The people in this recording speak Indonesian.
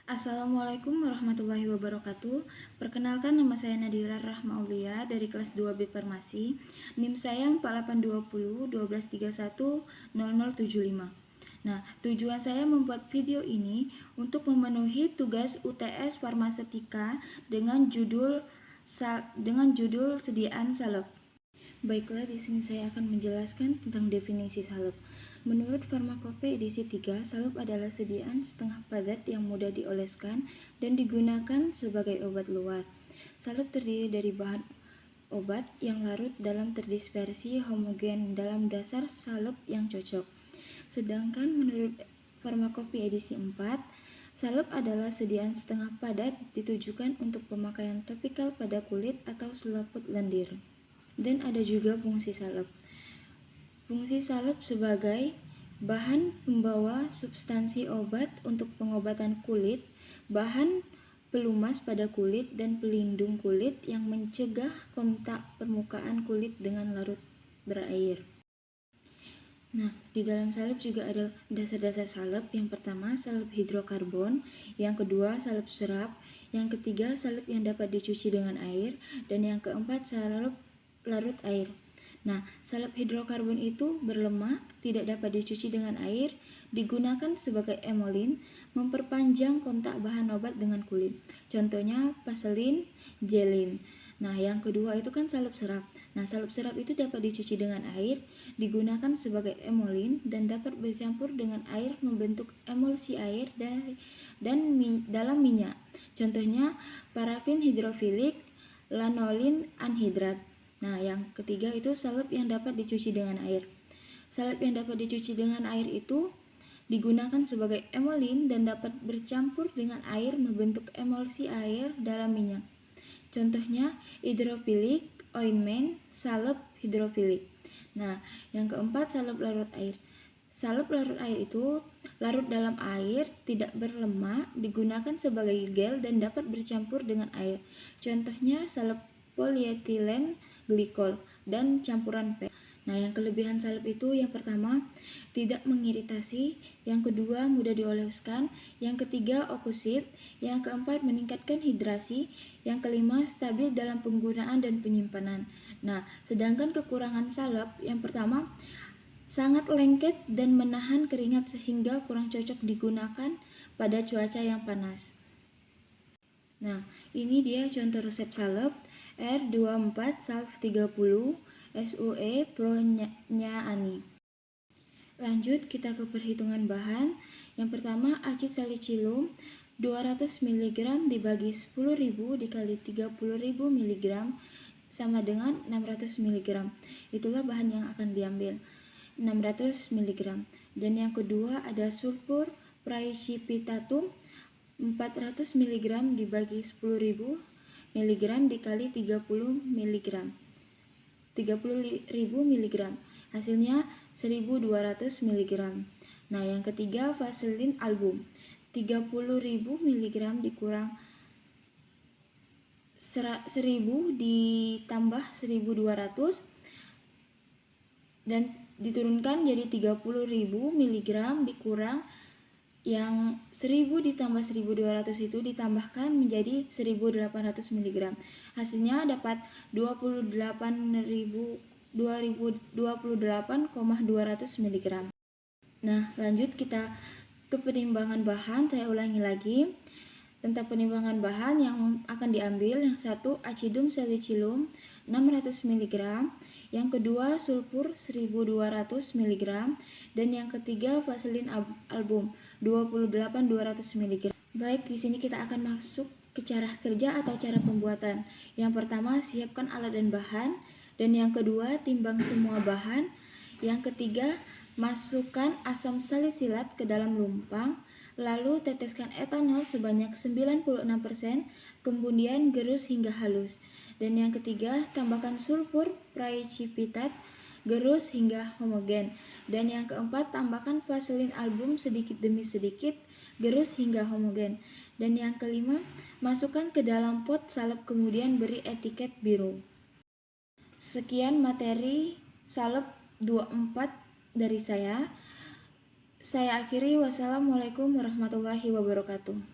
Assalamualaikum warahmatullahi wabarakatuh. Perkenalkan, nama saya Nadira Rahmaulia dari kelas 2B Farmasi. NIM saya 4820 123100075. Nah, tujuan saya membuat video ini untuk memenuhi tugas UTS Farmasetika dengan judul sediaan salep. Baiklah, di sini saya akan menjelaskan tentang definisi salep. Menurut Farmakope edisi 3, salep adalah sediaan setengah padat yang mudah dioleskan dan digunakan sebagai obat luar. Salep terdiri dari bahan obat yang larut dalam terdispersi homogen dalam dasar salep yang cocok. Sedangkan menurut Farmakope edisi 4, salep adalah sediaan setengah padat ditujukan untuk pemakaian topikal pada kulit atau selaput lendir. Dan ada juga fungsi salep. Fungsi salep sebagai bahan pembawa substansi obat untuk pengobatan kulit, bahan pelumas pada kulit, dan pelindung kulit yang mencegah kontak permukaan kulit dengan larut berair. Nah, di dalam salep juga ada dasar-dasar salep. Yang pertama, salep hidrokarbon. Yang kedua, salep serap. Yang ketiga, salep yang dapat dicuci dengan air. Dan yang keempat, salep larut air. Nah, salep hidrokarbon itu berlemak, tidak dapat dicuci dengan air, digunakan sebagai emolin, memperpanjang kontak bahan obat dengan kulit. Contohnya paselin, gelin. Nah, yang kedua itu kan salep serap. Nah, salep serap itu dapat dicuci dengan air, digunakan sebagai emolin, dan dapat bercampur dengan air membentuk emulsi air dalam minyak. Contohnya parafin hidrofilik, lanolin anhidrat. Nah, yang ketiga itu salep yang dapat dicuci dengan air. Salep yang dapat dicuci dengan air itu digunakan sebagai emolin dan dapat bercampur dengan air membentuk emulsi air dalam minyak. Contohnya hidrofilik ointment, salep hidrofilik. Nah, yang keempat salep larut air. Salep larut air itu larut dalam air, tidak berlemak, digunakan sebagai gel dan dapat bercampur dengan air. Contohnya salep polietilen glikol dan campuran PET. Nah, yang kelebihan salep itu yang pertama, tidak mengiritasi, yang kedua mudah dioleskan, yang ketiga okusit, yang keempat meningkatkan hidrasi, yang kelima stabil dalam penggunaan dan penyimpanan. Nah, sedangkan kekurangan salep yang pertama, sangat lengket dan menahan keringat sehingga kurang cocok digunakan pada cuaca yang panas. Nah, ini dia contoh resep salep. R24 Salv 30 SUE Pro-Nya-Ani. Lanjut kita ke perhitungan bahan. Yang pertama, acid salicilum 200 mg dibagi 10.000 dikali 30.000 mg sama dengan 600 mg. Itulah bahan yang akan diambil, 600 mg. Dan yang kedua ada sulfur praecipitatum 400 mg dibagi 10.000 mg dikali 30 mg. 30.000 mg. Hasilnya 1.200 mg. Nah, yang ketiga vaselin album 30.000 mg dikurang 1.000 ditambah 1.200 dan diturunkan jadi 30.000 mg dikurang yang 1.000 ditambah 1.200 itu ditambahkan menjadi 1.800 mg. Hasilnya dapat 28,200 mg. Nah, lanjut kita ke penimbangan bahan. Saya ulangi lagi tentang penimbangan bahan yang akan diambil. Yang satu, acidum salicilum 600 mg, yang kedua sulfur 1.200 mg, dan yang ketiga vaselin album 28.200 mg. Baik, di sini kita akan masuk ke cara kerja atau cara pembuatan. Yang pertama, siapkan alat dan bahan, dan yang kedua, timbang semua bahan. Yang ketiga, masukkan asam salisilat ke dalam lumpang, lalu teteskan etanol sebanyak 96%, kemudian gerus hingga halus. Dan yang ketiga, tambahkan sulfur praecipitat, gerus hingga homogen. Dan yang keempat, tambahkan vaselin album sedikit demi sedikit, gerus hingga homogen. Dan yang kelima, masukkan ke dalam pot salep kemudian beri etiket biru. Sekian materi salep 24 dari saya. Saya akhiri. Wassalamualaikum warahmatullahi wabarakatuh.